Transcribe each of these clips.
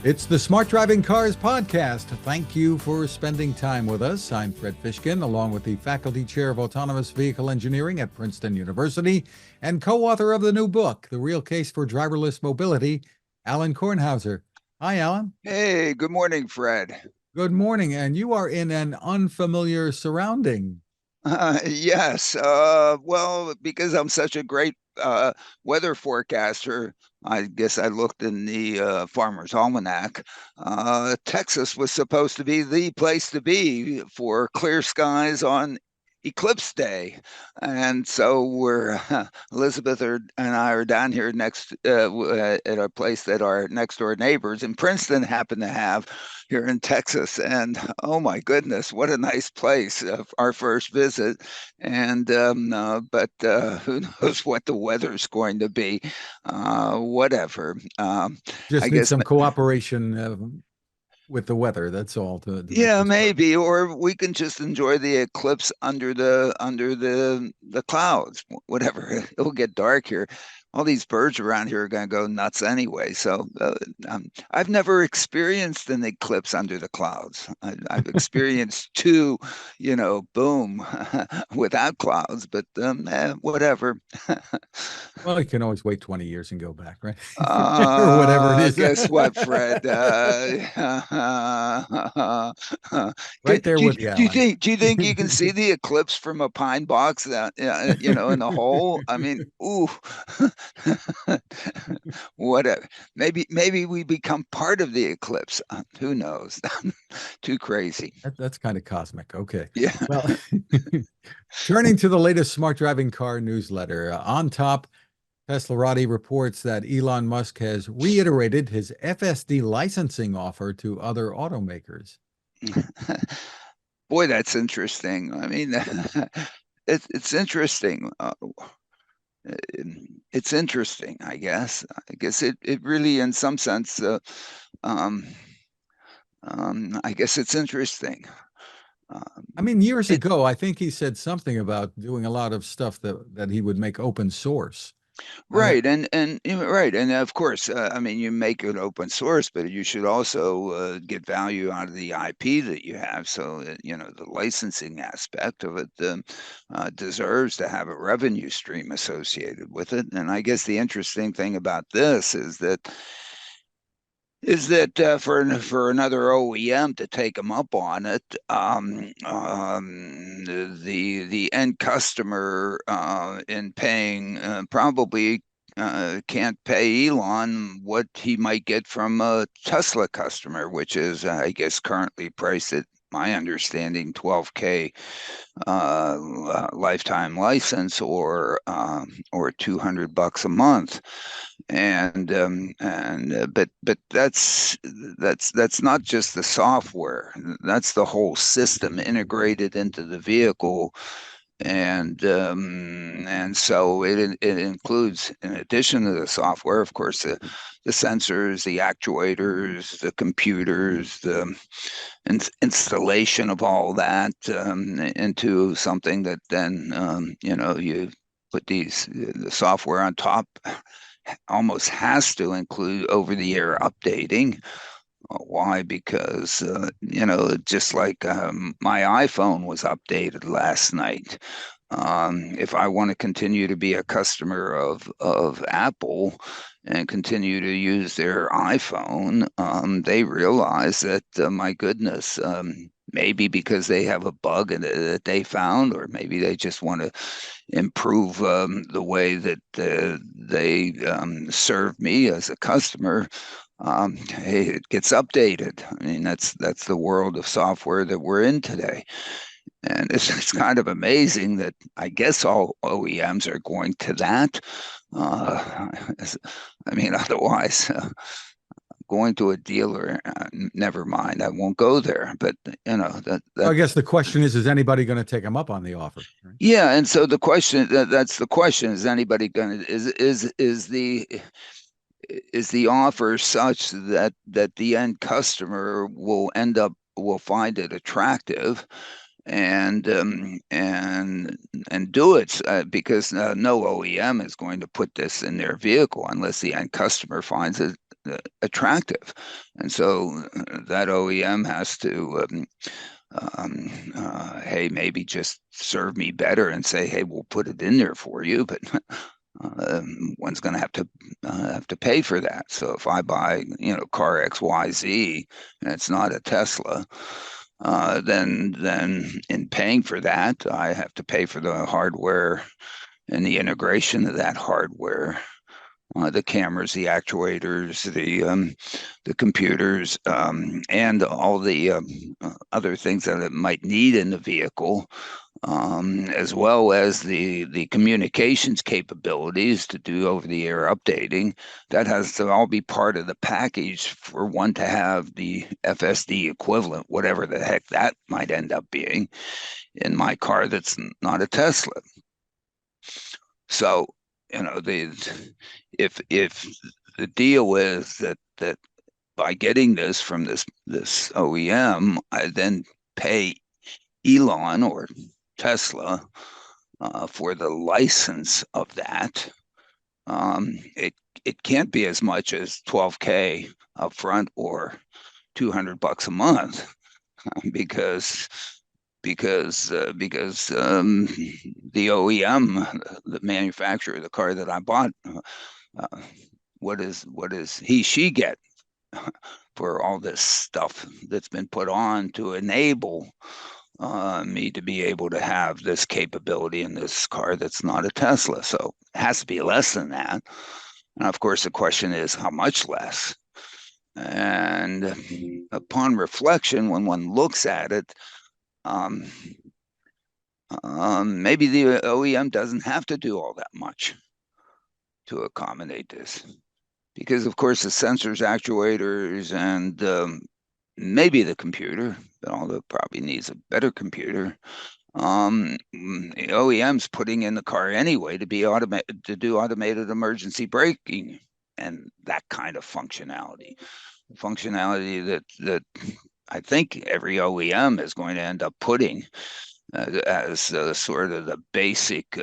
It's the Smart Driving Cars podcast. Thank you for spending time with us. I'm Fred Fishkin, along with the Faculty Chair of Autonomous Vehicle Engineering at Princeton University and co-author of the new book, The Real Case for Driverless Mobility, Alain Kornhauser. Hi, Alain. Hey, good morning, Fred. Good morning. And you are in an unfamiliar surrounding. Yes, well, because I'm such a great weather forecaster, I guess I looked in the Farmer's Almanac. Texas was supposed to be the place to be for clear skies on Eclipse Day, and so we're Elizabeth and I are down here next at a place that our next door neighbors in Princeton happen to have here in Texas. And oh my goodness, what a nice place! Our first visit, and but who knows what the weather's going to be? Whatever. I Just need guess some cooperation with the weather. That's all to make yeah, this work. maybe, or we can just enjoy the eclipse under the clouds. Whatever, it'll get dark here. All these birds around here are going to go nuts anyway. So I've never experienced an eclipse under the clouds. I've experienced two, boom, without clouds. But whatever. Well, you can always wait 20 years and go back, right? Or whatever it is. Guess what, Fred? Right there with you, Alan. Do you think you can see the eclipse from a pine box that in the hole? I mean, ooh, whatever. Maybe we become part of the eclipse. Who knows? Too crazy. That's kind of cosmic. Okay. Yeah. Well, turning to the latest smart driving car newsletter, on top, Teslarati reports that Elon Musk has reiterated his FSD licensing offer to other automakers. Boy, that's interesting. I mean, it's interesting. It's interesting, I guess. I guess it really, in some sense, um, I guess it's interesting. I mean, years It, ago, I think he said something about doing a lot of stuff that he would make open source. Uh, Right, right, and of course, I mean, you make it open source, but you should also get value out of the IP that you have. So the licensing aspect of it deserves to have a revenue stream associated with it. And I guess the interesting thing about this is that for another OEM to take them up on it, the end customer in paying probably can't pay Elon what he might get from a Tesla customer, which is, I guess, currently priced at my understanding, 12K lifetime license or $200 a month. But that's not just the software. That's the whole system integrated into the vehicle, and so it includes, in addition to the software, of course, the sensors, the actuators, the computers, the installation of all that into something that then you put the software on top. Almost has to include over-the-air updating. Why? Because just like my iPhone was updated last night. If I want to continue to be a customer of Apple and continue to use their iPhone, they realize that my goodness, maybe because they have a bug that they found, or maybe they just want to improve the way that they serve me as a customer. Hey, it gets updated. I mean, that's the world of software that we're in today. And it's kind of amazing that I guess all OEMs are going to that. Uh, I mean, otherwise, going to a dealer, never mind, I won't go there. But I guess the question is anybody going to take him up on the offer? Right? yeah. And so that's the question: is anybody going to is the offer such that the end customer will find it attractive and do it because no OEM is going to put this in their vehicle unless the end customer finds it attractive, and so that OEM has to hey, maybe just serve me better and say, hey, we'll put it in there for you, but one's going to have to pay for that. So if I buy, car XYZ and it's not a Tesla, then in paying for that, I have to pay for the hardware and the integration of that hardware, the cameras, the actuators, the computers, and all the other things that it might need in the vehicle, as well as the communications capabilities to do over-the-air updating. That has to all be part of the package for one to have the FSD equivalent, whatever the heck that might end up being, in my car that's not a Tesla. So, if the deal is that by getting this from this OEM, I then pay Elon or Tesla for the license of that. It can't be as much as $12K up front or $200 a month, because the OEM, the manufacturer of the car that I bought, what is she get for all this stuff that's been put on to enable me to be able to have this capability in this car that's not a Tesla? So it has to be less than that. And of course, the question is, how much less? And upon reflection, when one looks at it, maybe the OEM doesn't have to do all that much to accommodate this, because of course the sensors, actuators, and maybe the computer, but although it probably needs a better computer, the OEM's putting in the car anyway to be automated, to do automated emergency braking and that kind of functionality that I think every OEM is going to end up putting as sort of the basic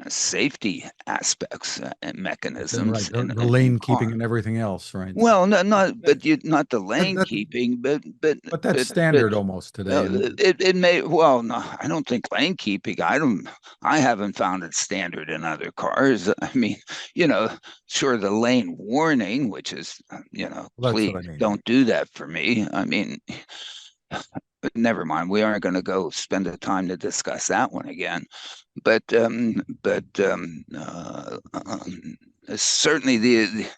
safety aspects and mechanisms Right, in the the lane car. keeping and everything else, right? Well, not the That, lane that, keeping, but that's standard almost today. it may, well, no, I don't think lane keeping. I haven't found it standard in other cars. I mean, you know, sure, the lane warning, which is, Well, that's please what I mean. don't do that for me. I mean, but never mind. We aren't going to go spend the time to discuss that one again. But certainly the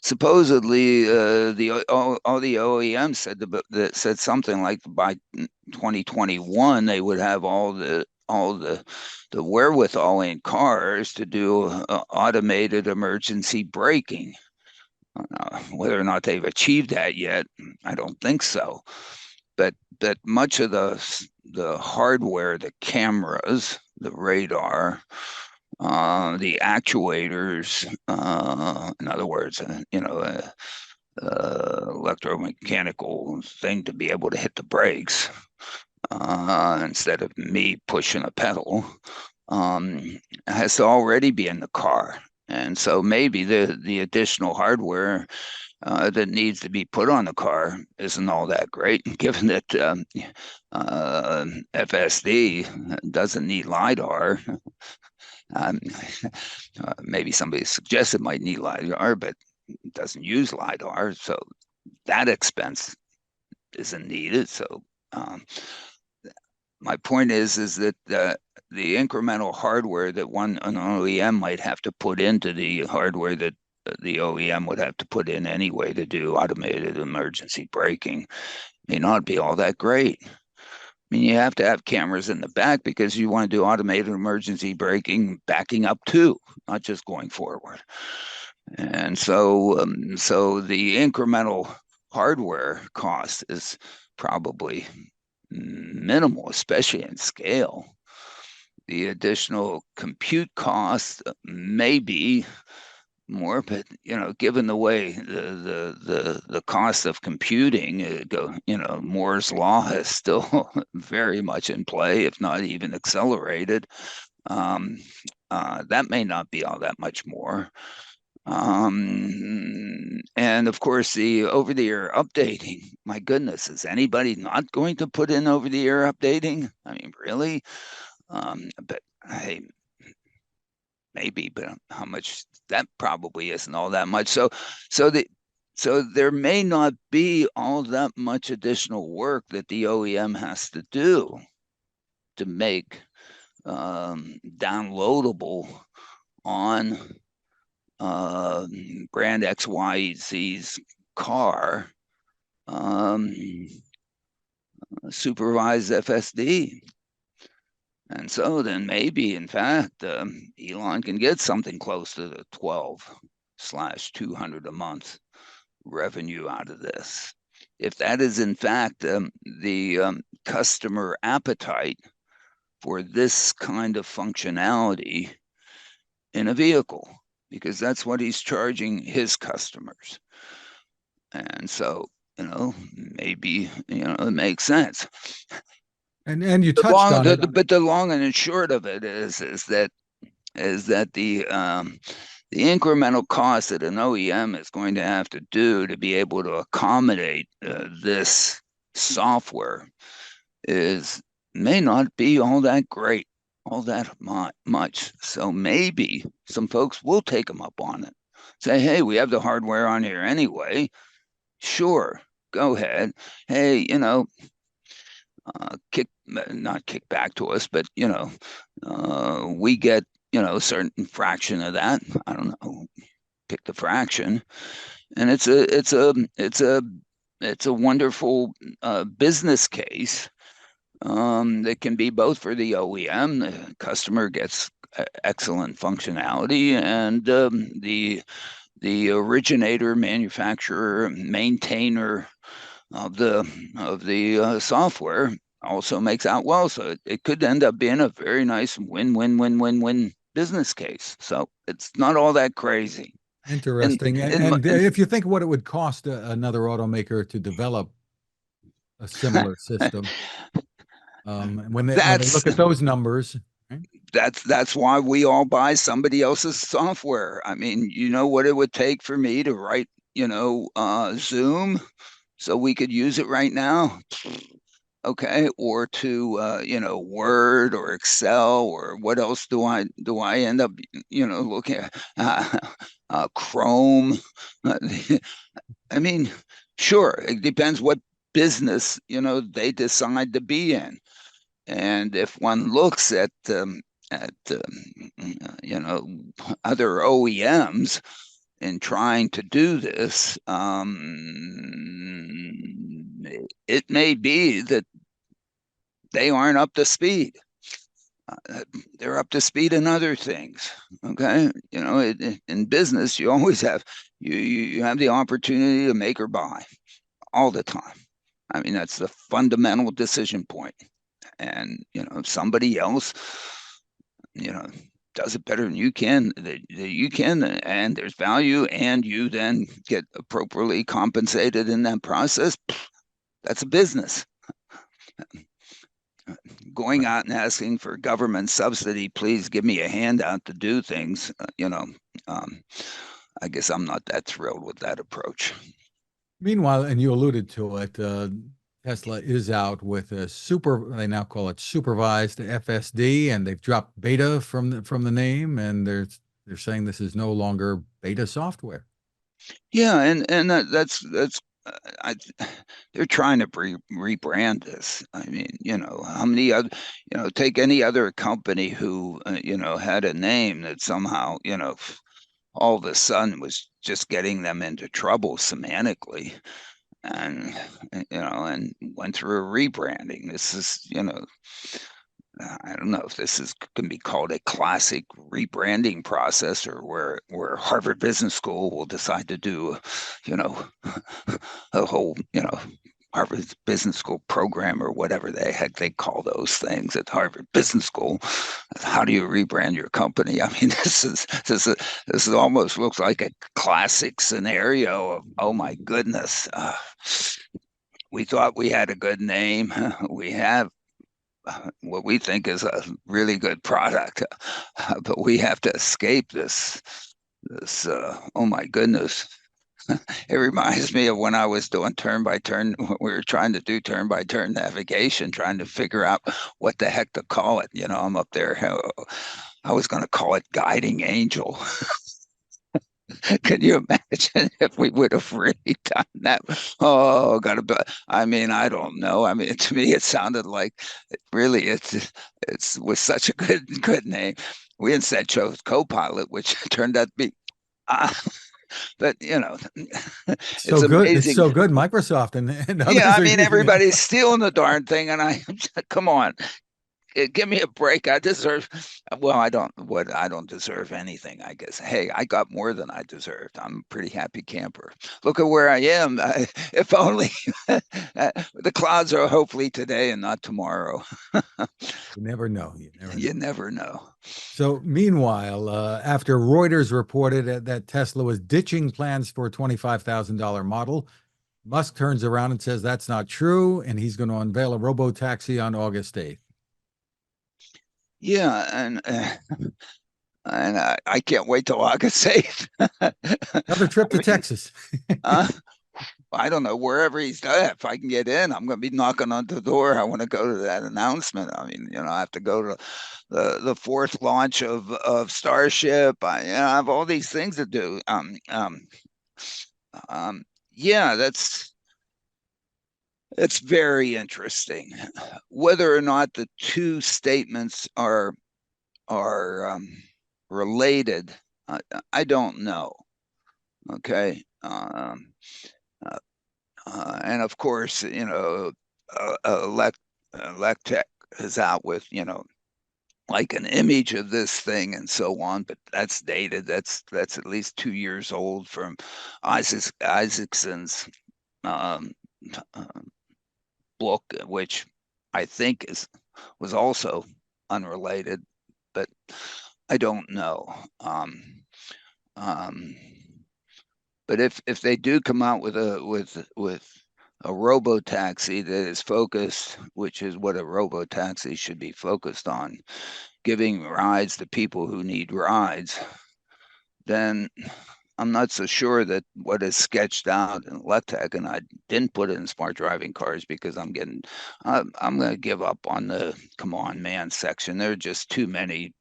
supposedly all the OEMs that said something like by 2021 they would have all the wherewithal in cars to do automated emergency braking. Whether or not they've achieved that yet, I don't think so. But much of the hardware, the cameras, the radar, the actuators, in other words, electromechanical thing to be able to hit the brakes instead of me pushing a pedal, has to already be in the car. And so maybe the additional hardware that needs to be put on the car isn't all that great, given that FSD doesn't need LiDAR. Um, Maybe somebody suggests it might need LiDAR, but it doesn't use LiDAR, so that expense isn't needed. So my point is that the incremental hardware that an OEM might have to put into the hardware that the OEM would have to put in anyway to do automated emergency braking may not be all that great. I mean, you have to have cameras in the back because you want to do automated emergency braking backing up too, not just going forward. And so the incremental hardware cost is probably minimal, especially in scale. The additional compute cost may be more, but given the way the cost of computing Moore's law is still very much in play, if not even accelerated. That may not be all that much more. And of course, the over-the-air updating. My goodness, is anybody not going to put in over-the-air updating? I mean, really? But hey, maybe, but how much? That probably isn't all that much. So the so there may not be all that much additional work that the OEM has to do to make downloadable on brand XYZ's car, um, supervised FSD. And so then maybe, in fact, Elon can get something close to the 12/200 a month revenue out of this. If that is, in fact, the customer appetite for this kind of functionality in a vehicle, because that's what he's charging his customers. And so, maybe, it makes sense. And you touched on it. But the long and short of it is that the incremental cost that an OEM is going to have to do to be able to accommodate this software may not be all that great, all that much. So maybe some folks will take them up on it. Say, hey, we have the hardware on here anyway. Sure, go ahead. Hey, not kick back to us, but we get a certain fraction of that. I don't know, pick the fraction, and it's a wonderful business case that can be both for the OEM. The customer gets excellent functionality, and the originator, manufacturer, maintainer of the software also makes out well. So it could end up being a very nice win-win-win-win-win business case. So it's not all that crazy. Interesting. And if you think what it would cost another automaker to develop a similar system, when they look at those numbers, right? That's why we all buy somebody else's software. I mean, you know what it would take for me to write, Zoom so we could use it right now. Okay, or to Word or Excel, or what else do I end up looking at? Chrome. I mean, sure, it depends what business they decide to be in. And if one looks at other OEMs in trying to do this, it may be that they aren't up to speed. They're up to speed in other things. Okay, in business, you always you have the opportunity to make or buy all the time. I mean, that's the fundamental decision point. And if somebody else, does it better than you can, and there's value, and you then get appropriately compensated in that process, that's a business. Going out and asking for government subsidy, please give me a handout to do things, I guess I'm not that thrilled with that approach. Meanwhile, and you alluded to it, Tesla is out with they now call it supervised FSD, and they've dropped beta from the name, and they're saying this is no longer beta software. Yeah, and that's they're trying to rebrand this. I mean, how many other, take any other company who had a name that somehow all of a sudden was just getting them into trouble semantically, and and went through a rebranding. This is I don't know if this can be called a classic rebranding process, or where Harvard Business School will decide to do a whole Harvard Business School program, or whatever the heck they call those things at Harvard Business School. How do you rebrand your company? I mean, this almost looks like a classic scenario of, oh my goodness, we thought we had a good name. We have what we think is a really good product, but we have to escape this this, oh my goodness. It reminds me of when I was doing turn by turn, when we were trying to do turn by turn navigation, trying to figure out what the heck to call it. I'm up there. I was going to call it guiding angel. Can you imagine if we would have really done that? Oh, gotta be. I mean, I don't know. I mean, to me, it sounded like really it's was such a good name. We instead chose co-pilot, which turned out to be. Uh, but It's it's so good. It's amazing. so good. Microsoft and Yeah, others I are mean, using it. everybody's stealing the darn thing, and come on, give me a break. I deserve, well, I don't deserve anything, I guess. Hey, I got more than I deserved. I'm a pretty happy camper. Look at where I am. If only the clouds are hopefully today and not tomorrow. You never know. You never You know. never know. So, meanwhile, after Reuters reported that Tesla was ditching plans for a $25,000 model, Musk turns around and says that's not true, and he's going to unveil a robotaxi on August 8th. Yeah, and I can't wait till August 8th. Another trip I to mean, Texas. uh, I don't know, wherever he's at. If I can get in, I'm going to be knocking on the door. I want to go to that announcement. I mean, I have to go to the fourth launch of Starship. I have all these things to do. Um, yeah, it's very interesting. Whether or not the two statements are related, I don't know. Okay. Uh, and of course, Electech is out with, like an image of this thing and so on, but that's dated. That's at least 2 years old from Isaacson's um, uh, book, which I think was also unrelated, but I don't know. Um, but if they do come out with a robo taxi that is focused, which is what a robo taxi should be focused on, giving rides to people who need rides, then I'm not so sure that what is sketched out in LETEC, and I didn't put it in smart driving cars because I'm going to give up on the come on man section. There are just too many,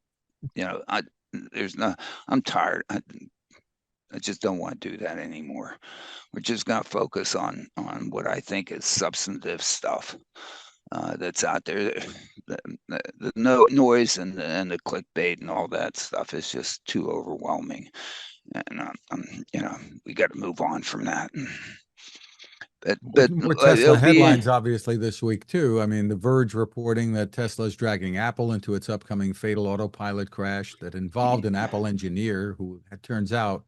there's no, I'm tired. I just don't want to do that anymore. We're just going to focus on what I think is substantive stuff that's out there. The no noise and the clickbait and all that stuff is just too overwhelming, and we got to move on from that. But More it'll Tesla be headlines, obviously, this week, too. I mean, The Verge reporting that Tesla is dragging Apple into its upcoming fatal autopilot crash that involved an Apple engineer who, it turns out,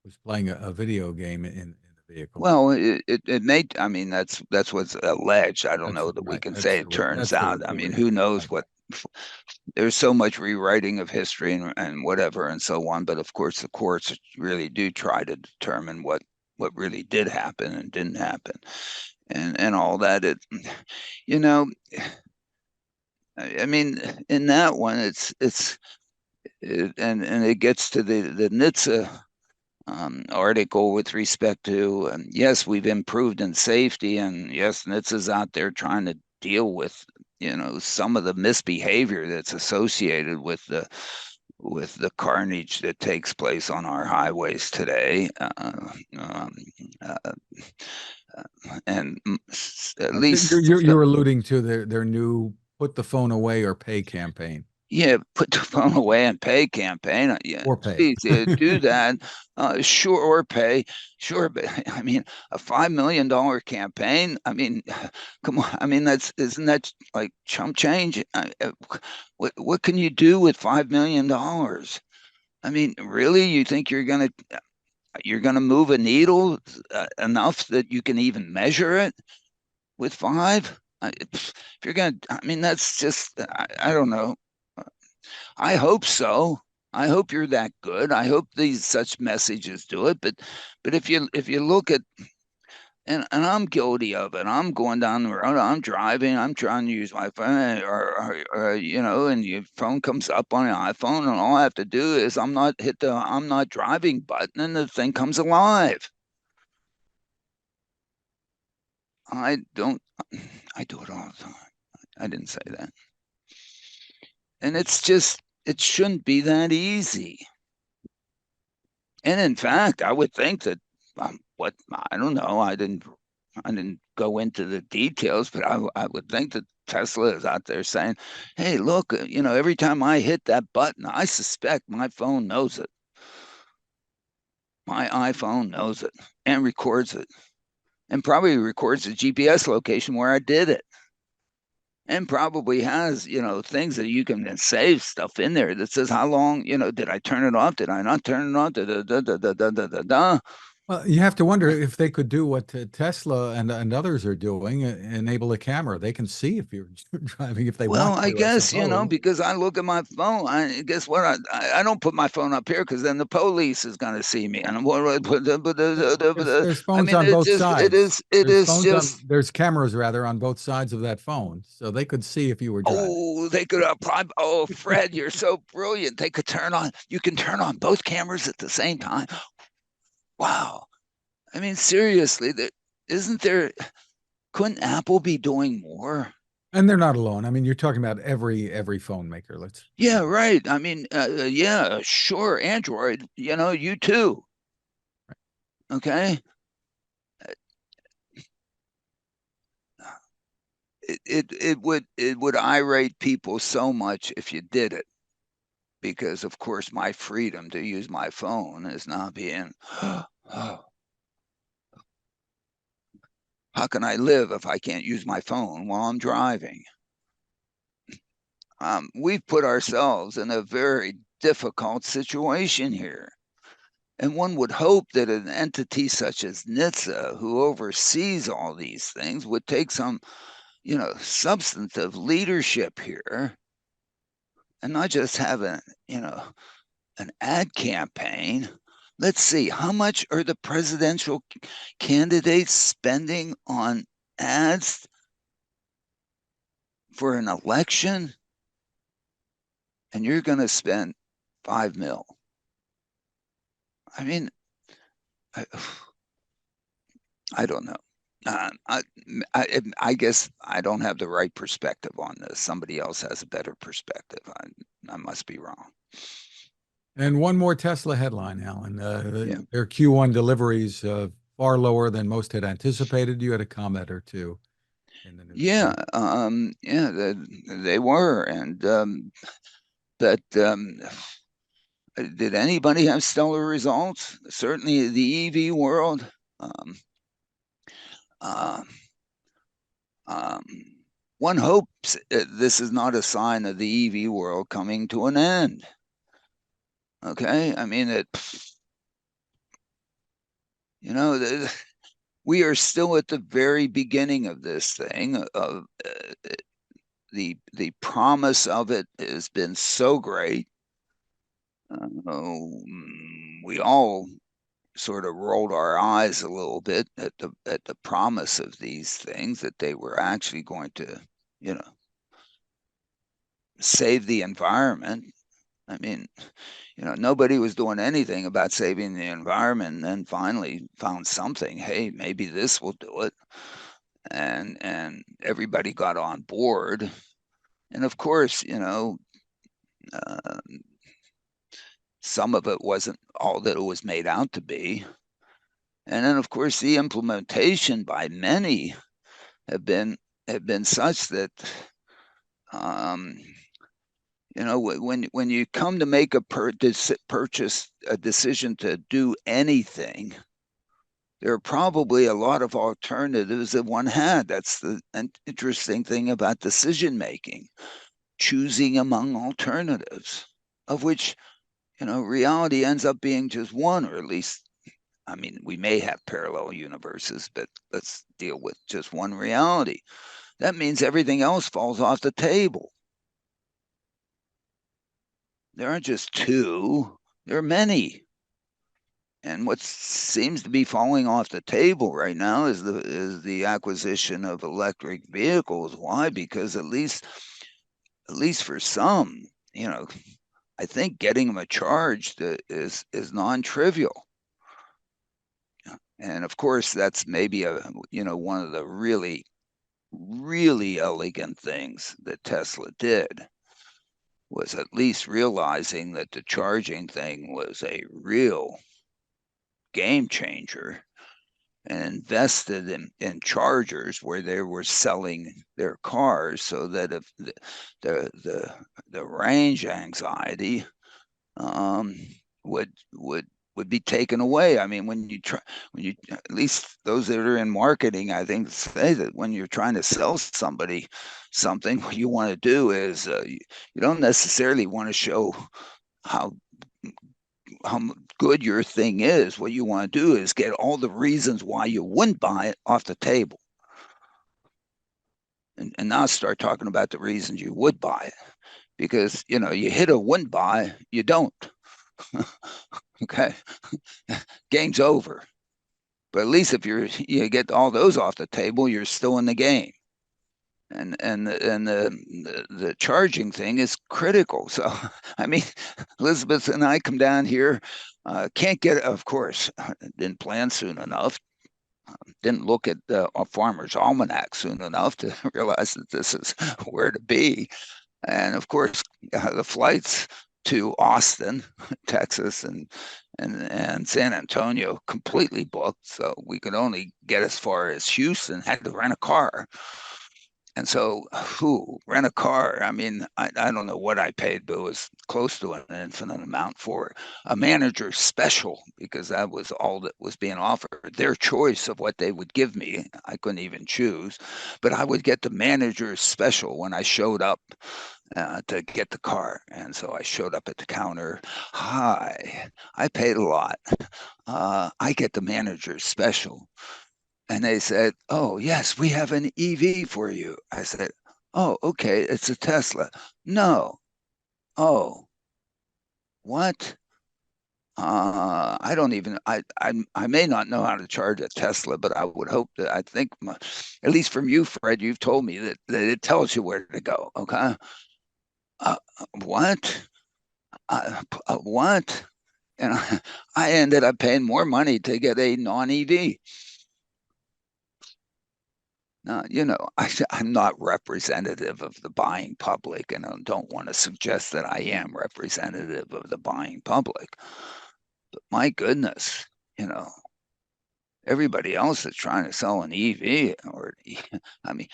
was playing a video game in the vehicle. well, it may. I mean, that's what's alleged. I don't That's know that we right. can say it turns That's the out. I mean, reporting. who knows Right. what there's so much rewriting of history and whatever and so on. But of course, the courts really do try to determine what really did happen and didn't happen, and all that. You know, I mean, in that one, and it gets to the NHTSA article with respect to yes, we've improved in safety, and yes, NHTSA's out there trying to deal with some of the misbehavior that's associated with the carnage that takes place on our highways today. Um, uh, and at I think least, you're alluding to their new "Put the Phone Away or Pay" campaign. yeah, put the phone away and pay campaign. Yeah, Or pay. please do that. Sure, or pay. Sure, but I mean, a $5 million campaign. I mean, come on. I mean, isn't that like chump change? What can you do with $5 million? I mean, really, you think you're gonna move a needle enough that you can even measure it with five? If you're gonna, I mean, that's just I don't know. I hope so. I hope you're that good. I hope these such messages do it. But if you look at and I'm guilty of it. I'm going down the road, I'm driving, I'm trying to use my phone, or and your phone comes up on the iPhone, and all I have to do is I'm not hit the I'm not driving button, and the thing comes alive. I don't. I do it all the time. I didn't say that, and it shouldn't be that easy. And in fact, I would think that what I don't know. I didn't go into the details, but I would think that Tesla is out there saying, "Hey, look, every time I hit that button, I suspect my phone knows it. My iPhone knows it and records it, and probably records the GPS location where I did it, and probably has, things that you can then save stuff in there that says how long, did I turn it off? Did I not turn it off? Da, da, da, da, da, da, da, da, da. Well, you have to wonder if they could do what Tesla and others are doing, enable a camera. They can see if you're driving if they Well, want I to, I guess, suppose. because I look at my phone. Guess what? I don't put my phone up here because then the police is going to see me. And what? There's I phones mean, on it's both just, it sides. is, it is just. There's cameras rather on both sides of that phone, so they could see if you were driving. Oh, they could apply. Oh, Fred, you're so brilliant. They could turn on. You can turn on both cameras at the same time. Wow. I mean, seriously, isn't there? Couldn't Apple be doing more? And they're not alone. I mean, you're talking about every phone maker. Yeah, right. I mean, yeah, sure. Android, you too. Okay. It would irate people so much if you did it, because of course my freedom to use my phone is now being how can I live if I can't use my phone while I'm driving? We've put ourselves in a very difficult situation here. And one would hope that an entity such as NHTSA, who oversees all these things, would take some, substantive leadership here and not just have an ad campaign. Let's see, how much are the presidential candidates spending on ads for an election? And you're going to spend 5 mil. I mean, I, I don't know. I guess I don't have the right perspective on this. Somebody else has a better perspective. I must be wrong. And one more Tesla headline, Alan. Yeah. Their Q1 deliveries far lower than most had anticipated. You had a comment or two in the news. Yeah, they were, and but did anybody have stellar results? Certainly, the EV world. Um, uh, um, One hopes this is not a sign of the EV world coming to an end. Okay, I mean we are still at the very beginning of this thing. Of the promise of it has been so great. We all sort of rolled our eyes a little bit at the promise of these things, that they were actually going to, you know, save the environment. I mean, nobody was doing anything about saving the environment, and then finally found something. Hey, maybe this will do it, and everybody got on board. And of course, uh, some of it wasn't all that it was made out to be. And then, of course, the implementation by many have been have been such that um, when you come to make purchase a decision to do anything, there are probably a lot of alternatives that one had. That's the interesting thing about decision making, choosing among alternatives, of which reality ends up being just one, or at least, I mean, we may have parallel universes, but let's deal with just one reality. That means everything else falls off the table. There aren't just two, there are many. And what seems to be falling off the table right now is the acquisition of electric vehicles. Why? Because at least for some, you know, I think getting them a charge is non-trivial. And of course, that's maybe one of the really, really elegant things that Tesla did was at least realizing that the charging thing was a real game changer and invested in chargers where they were selling their cars so that if the range anxiety um, would be taken away. I mean, when you at least those that are in marketing, I think say that when you're trying to sell somebody something, what you want to do is you don't necessarily want to show how how good your thing is. What you want to do is get all the reasons why you wouldn't buy it off the table, and now start talking about the reasons you would buy it. Because you hit a wouldn't buy, you don't. Okay, game's over. But at least if you get all those off the table, you're still in the game. And the charging thing is critical. So I mean, Elizabeth and I come down here, can't get it, of course, didn't plan soon enough, didn't look at the Farmer's Almanac soon enough to realize that this is where to be. And of course, the flights to Austin, Texas, and San Antonio completely booked. So we could only get as far as Houston, had to rent a car. And so, who rent a car? I mean, I don't know what I paid, but it was close to an infinite amount for a manager special because that was all that was being offered. Their choice of what they would give me, I couldn't even choose, but I would get the manager special when I showed up to get the car. And so I showed up at the counter. Hi, I paid a lot. I get the manager special. And they said, "Oh, yes, we have an EV for you." I said, "Oh, okay, it's a Tesla." No. Oh, what? I don't even I may not know how to charge a Tesla, but I would hope that I think at least from you, Fred, you've told me that it tells you where to go. Okay. Uh, what? What? And I ended up paying more money to get a non-EV. Now, I'm not representative of the buying public, and I don't want to suggest that I am representative of the buying public. But my goodness, you know, everybody else is trying to sell an EV, or, I mean,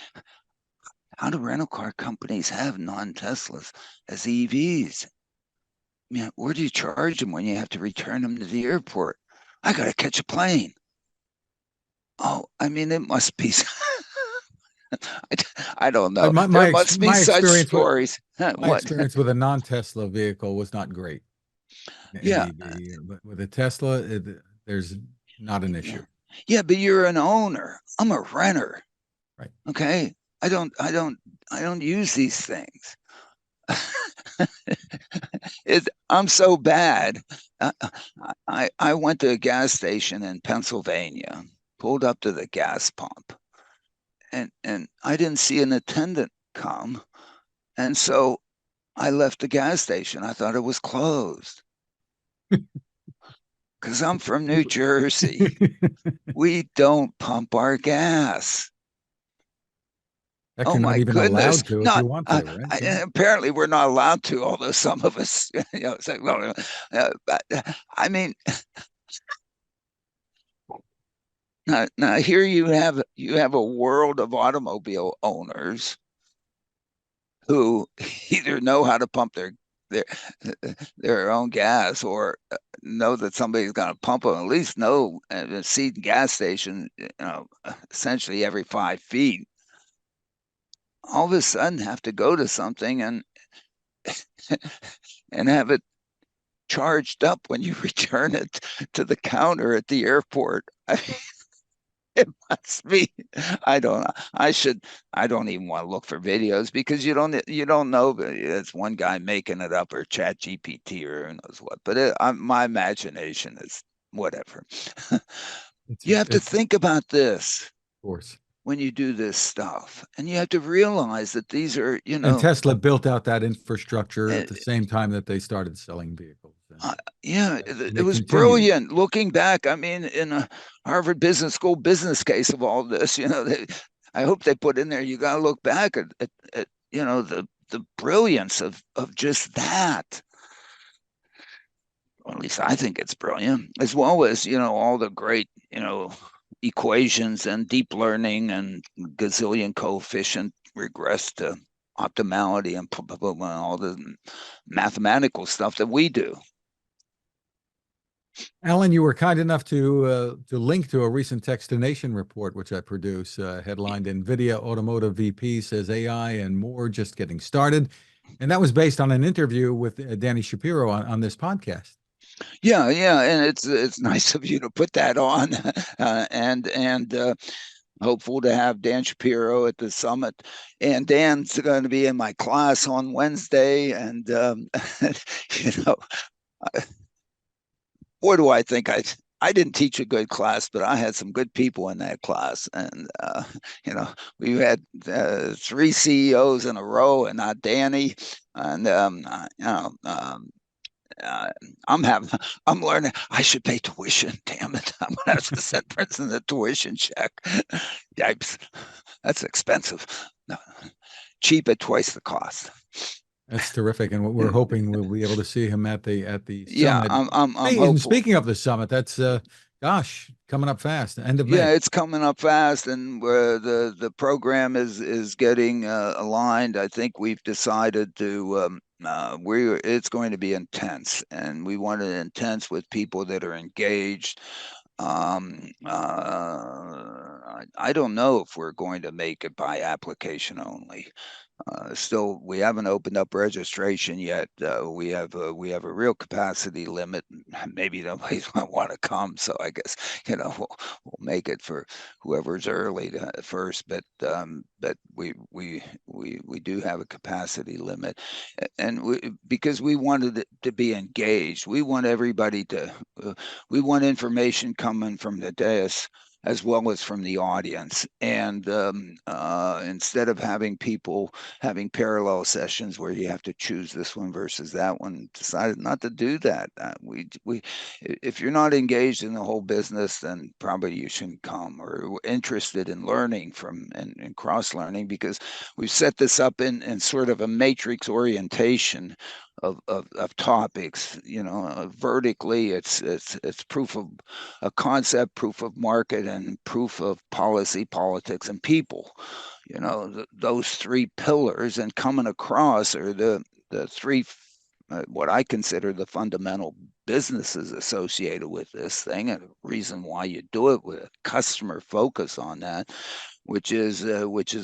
how do rental car companies have non-Teslas as EVs? I mean, where do you charge them when you have to return them to the airport? I got to catch a plane. Oh, I mean, it must be. I don't know. There must be My such experience with stories. my What? experience with a non-Tesla vehicle was not great. An Yeah, EV, but with a Tesla, there's not an yeah, issue. yeah. But you're an owner. I'm a renter. Right. Okay. I don't use these things. I'm so bad. Uh, I went to a gas station in Pennsylvania, pulled up to the gas pump, and I didn't see an attendant come, and so I left the gas station. I thought it was closed because I'm from New Jersey. We don't pump our gas. Heck, Oh you're not my even goodness! allowed to if Not you want to, right? Yeah. apparently we're not allowed to. Although some of us, it's like, well, but, I mean, now here you have a world of automobile owners who either know how to pump their their own gas or know that somebody's going to pump them. At least know see gas station, essentially every 5 feet. All of a sudden, have to go to something and have it charged up when you return it to the counter at the airport. I mean, it must be. I don't. I don't even want to look for videos because you don't know. But it's one guy making it up or Chat GPT or who knows what. But my imagination is whatever. It's, You have to it's, think about this of course. when you do this stuff, and you have to realize that these are, And Tesla built out that infrastructure uh, at the same time that they started selling vehicles. uh, yeah, And it they was continued. brilliant looking back. I mean, in a Harvard Business School business case of all this, I hope they put in there. You got to look back at the brilliance of just that. Or at least I think it's brilliant, as well as all the great equations and deep learning and gazillion coefficient regress to optimality and all the mathematical stuff that we do. Alan, you were kind enough to link to a recent Techstination report, which I produce, headlined "NVIDIA Automotive VP says AI and more just getting started," and that was based on an interview with Danny Shapiro on this podcast. Yeah, yeah, and it's nice of you to put that on, and hopeful to have Dan Shapiro at the summit. And Dan's going to be in my class on Wednesday, and you know, boy, do I think I didn't teach a good class, but I had some good people in that class, and we had three CEOs in a row, and not Danny, and uh, I'm having, I'm learning. I should pay tuition. Damn it! I'm gonna have to send Princeton a tuition check. Yipes, that's expensive. No, cheap at twice the cost. That's terrific, and we're hoping we'll be able to see him at the Yeah, summit. I'm And hopeful. speaking of the summit, that's gosh, coming up fast, end of Yeah, May. it's coming up fast, and the program is getting aligned. I think we've decided to we it's going to be intense, and we want it intense with people that are engaged. I don't know if we're going to make it by application only. Still, we haven't opened up registration yet. We have a real capacity limit. Maybe nobody's going to want to come, so I guess we'll make it for whoever's early first. But we do have a capacity limit, and because we wanted it to be engaged, we want everybody to. We want information coming from the dais as well as from the audience. And instead of having people having parallel sessions where you have to choose this one versus that one, decided not to do that. If you're not engaged in the whole business, then probably you shouldn't come, or interested in learning from and cross learning, because we've set this up in sort of a matrix orientation of topics. Vertically, it's proof of a concept, proof of market, and proof of policy, politics, and people. Those three pillars, and coming across are the three what I consider the fundamental businesses associated with this thing, and the reason why you do it with a customer focus on that, which is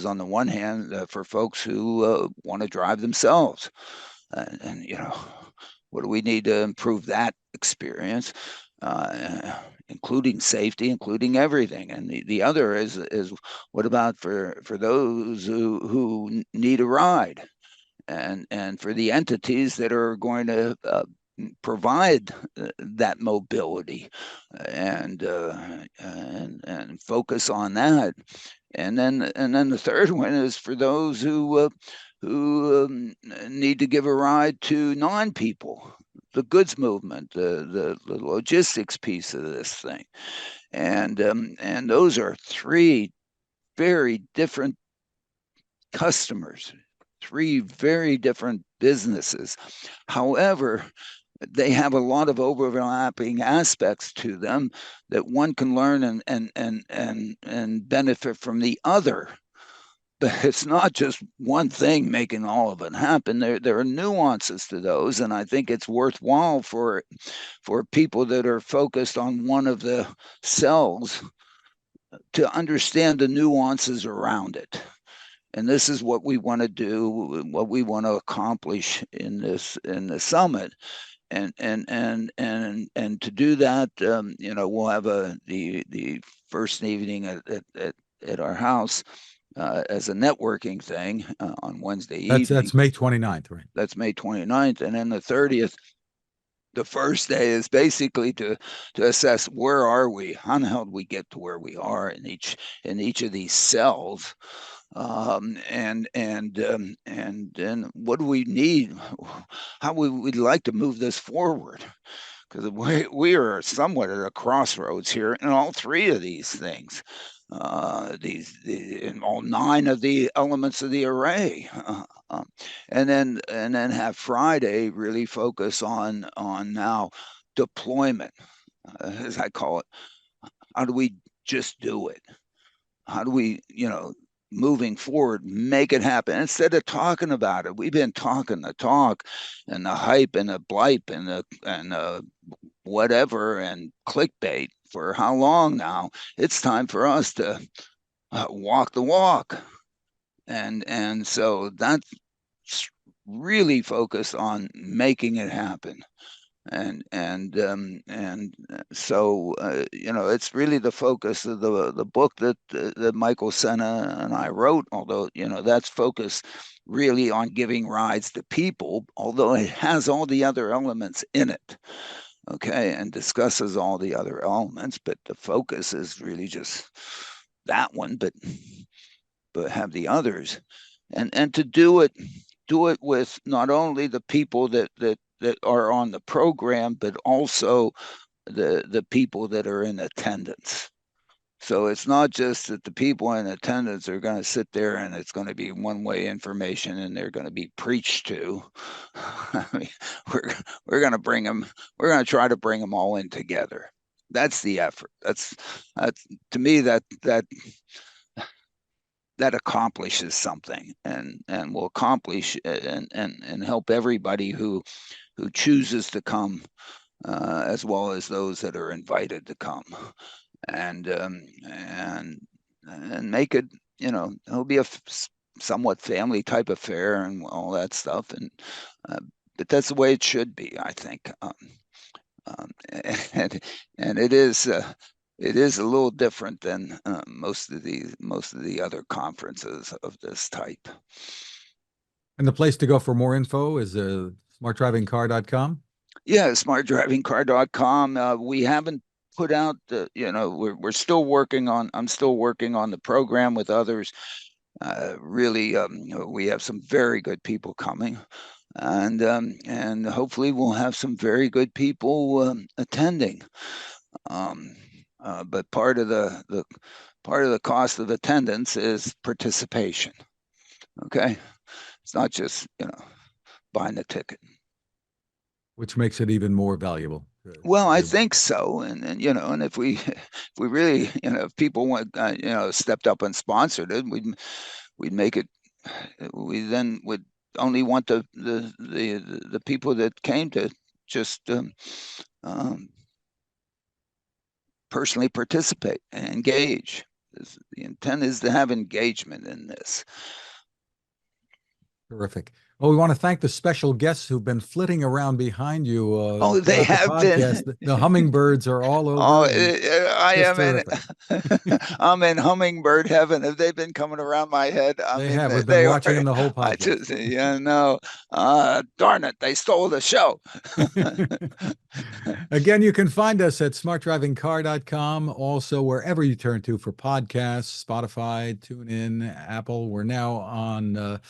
on the one hand for folks who want to drive themselves, and what do we need to improve that experience, including safety, including everything. And the other is what about for those who need a ride, and for the entities that are going to provide that mobility, and focus on that. And then the third one is for those who need to give a ride to non-people, the goods movement, the logistics piece of this thing. And those are three very different customers, three very different businesses. However, they have a lot of overlapping aspects to them that one can learn and benefit from the other. But it's not just one thing making all of it happen. There are nuances to those, and I think it's worthwhile for people that are focused on one of the cells to understand the nuances around it. And this is what we want to do, what we want to accomplish in the summit. And to do that, we'll have the first evening at our house as a networking thing on Wednesday That's evening. that's May 29th, right? That's May 29th. And then the 30th, The first day is basically to assess where are we, how the hell did we get to where we are in each of these cells, and then what do we need, how we'd like to move this forward, because we are somewhat at a crossroads here in all three of these things, in all 9 of the elements of the array, and then have Friday really focus on now deployment, as I call it. How do we just do it? How do we, moving forward, make it happen instead of talking about it? We've been talking the talk and the hype and the blipe and the whatever and clickbait for how long now? It's time for us to walk the walk, and so that's really focused on making it happen. And so it's really the focus of the book that Michael Senna and I wrote, although that's focused really on giving rides to people, although it has all the other elements in it, okay, and discusses all the other elements, but the focus is really just that one, but have the others, and to do it with not only the people that are on the program, but also the people that are in attendance. So it's not just that the people in attendance are going to sit there and it's going to be one-way information and they're going to be preached to. I mean, we're going to bring them. We're going to try to bring them all in together. That's the effort. That's to me that accomplishes something, and will accomplish and help everybody who chooses to come, as well as those that are invited to come, and make it, it'll be a somewhat family type affair and all that stuff, and but that's the way it should be, I think, and it is. It is a little different than most of the other conferences of this type. And the place to go for more info is smartdrivingcar.com? Yeah, smartdrivingcar.com. We haven't put out we're still working on, I'm still working on the program with others. Really, we have some very good people coming, and hopefully we'll have some very good people attending. But part of the cost of attendance is participation. Okay, it's not just buying the ticket, which makes it even more valuable. Well, I think so, and and if we really if people want stepped up and sponsored it, we'd make it. We then would only want the people that came to just personally participate and engage. The intent is to have engagement in this. Terrific. Well, we want to thank the special guests who've been flitting around behind you. They have been. The hummingbirds are all over. I am I'm in hummingbird heaven. Have they been coming around my head? We've been watching the whole podcast. Darn it, they stole the show. Again, you can find us at smartdrivingcar.com. Also, wherever you turn to for podcasts, Spotify, TuneIn, Apple. We're now on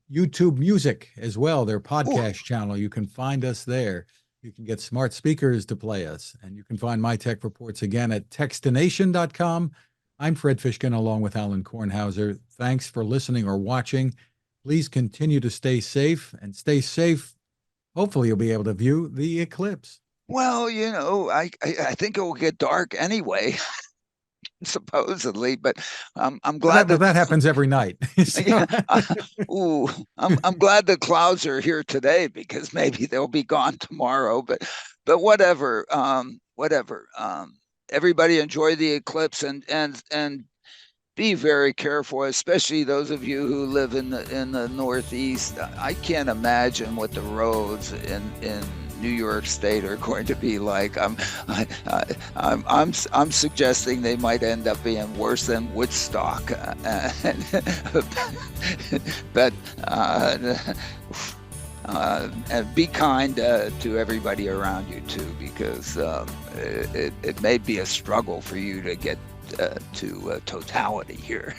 YouTube Music as well, their podcast channel. You can find us there. You can get smart speakers to play us. And you can find my tech reports again at Techstination.com. I'm Fred Fishkin along with Alain Kornhauser. Thanks for listening or watching. Please continue to stay safe and stay safe. Hopefully you'll be able to view the eclipse. Well, I think it will get dark anyway. Supposedly, but I'm glad that happens every night. Yeah, I'm glad the clouds are here today, because maybe they'll be gone tomorrow. But whatever. Everybody enjoy the eclipse and be very careful, especially those of you who live in the Northeast. I can't imagine what the roads in New York State are going to be like. I'm suggesting they might end up being worse than Woodstock, but And be kind to everybody around you too, because it may be a struggle for you to get to totality here.